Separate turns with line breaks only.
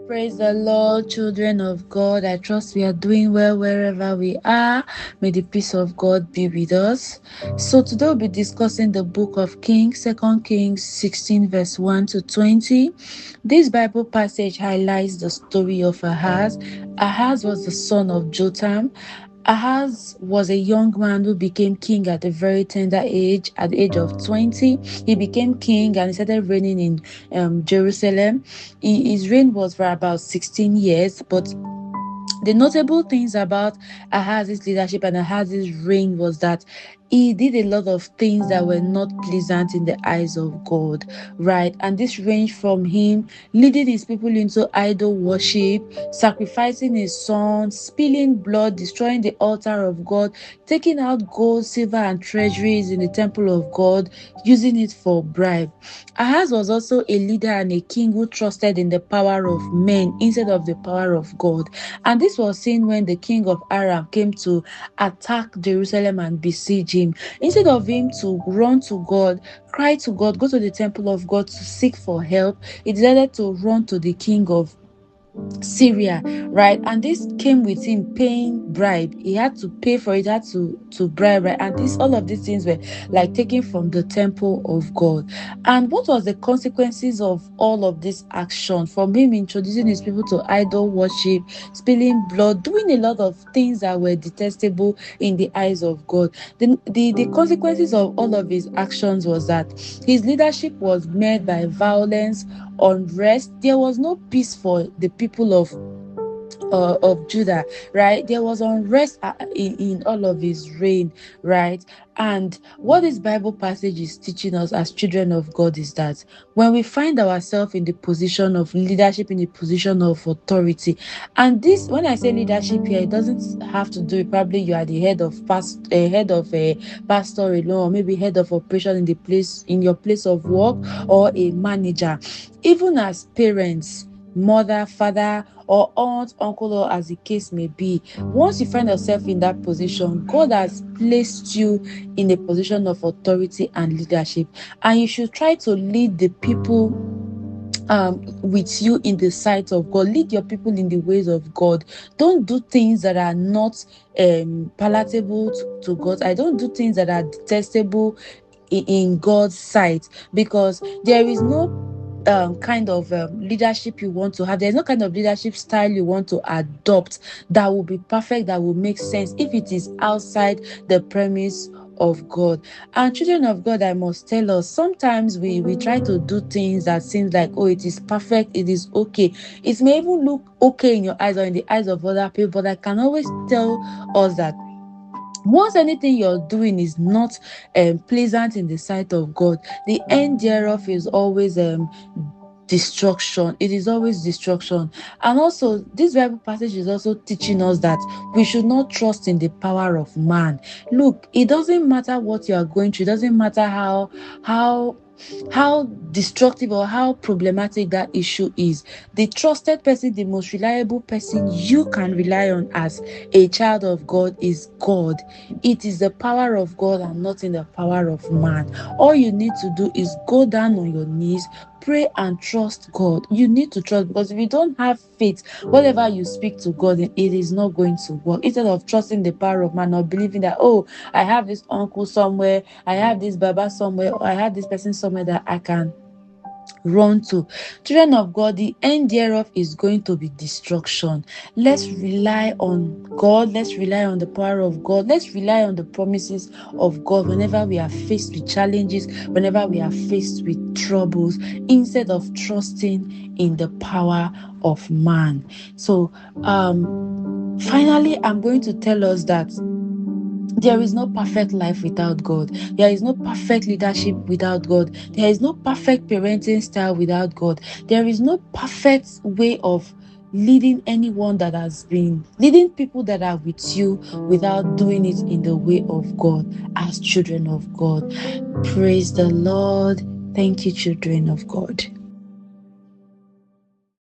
Praise the Lord, children of God. I trust we are doing well wherever we are. May the peace of God be with us. So today we'll be discussing the book of Kings, 2 Kings 16, verse 1 to 20. This Bible passage highlights the story of Ahaz. Ahaz was the son of Jotham. Ahaz was a young man who became king at a very tender age. At the age of 20, he became king and he started reigning in Jerusalem. His reign was for about 16 years, but the notable things about Ahaz's leadership and Ahaz's reign was that he did a lot of things that were not pleasant in the eyes of God, right? And this ranged from him leading his people into idol worship, sacrificing his son, spilling blood, destroying the altar of God, taking out gold, silver, and treasuries in the temple of God, using it for bribe. Ahaz was also a leader and a king who trusted in the power of men instead of the power of God. And this was seen when the king of Aram came to attack Jerusalem and besiege him. Instead of him to run to God, cry to God, go to the temple of God to seek for help, he decided to run to the king of Syria, right? And this came with him paying bribe. He had to pay for it, had to bribe, right? And all of these things were like taken from the temple of God. And what was the consequences of all of this action? From him introducing his people to idol worship, spilling blood, doing a lot of things that were detestable in the eyes of God. The consequences of all of his actions was that his leadership was met by violence, unrest. There was no peace for the people of Judah, right? There was unrest in all of his reign, right? And what this Bible passage is teaching us as children of God is that when we find ourselves in the position of leadership, in the position of authority, and this, when I say leadership here, it doesn't have to do with probably you are the head of a pastor alone, or maybe head of operation in your place of work, or a manager. Even as parents, mother, father, or aunt, uncle, or as the case may be, once you find yourself in that position, God has placed you in a position of authority and leadership, and you should try to lead the people with you in the sight of God. Lead your people in the ways of God. Don't do things that are not palatable to God. I don't do things that are detestable in God's sight, because there is no kind of leadership you want to have. There's no kind of leadership style you want to adopt that will be perfect, that will make sense if it is outside the premise of God. And children of God, I must tell us, sometimes we try to do things that seems like, oh, it is perfect, it is okay. It may even look okay in your eyes or in the eyes of other people, but I can always tell us that once anything you're doing is not pleasant in the sight of God, the end thereof is always destruction. It is always destruction. And also, this Bible passage is also teaching us that we should not trust in the power of man. Look, it doesn't matter what you are going through. It doesn't matter how how destructive or how problematic that issue is. The trusted person, the most reliable person you can rely on as a child of God is God. It is the power of God and not in the power of man. All you need to do is go down on your knees, pray and trust God. You need to trust, because if you don't have faith, whatever you speak to God, it is not going to work. Instead of trusting the power of man or believing that, oh, I have this uncle somewhere, I have this baba somewhere, or I have this person somewhere that I can run to. Children of God, the end thereof is going to be destruction. Let's rely on God. Let's rely on the power of God. Let's rely on the promises of God whenever we are faced with challenges, whenever we are faced with troubles, instead of trusting in the power of man. So, finally, I'm going to tell us that there is no perfect life without God. There is no perfect leadership without God. There is no perfect parenting style without God. There is no perfect way of leading anyone that has been leading people that are with you without doing it in the way of God as children of God. Praise the Lord. Thank you, children of God.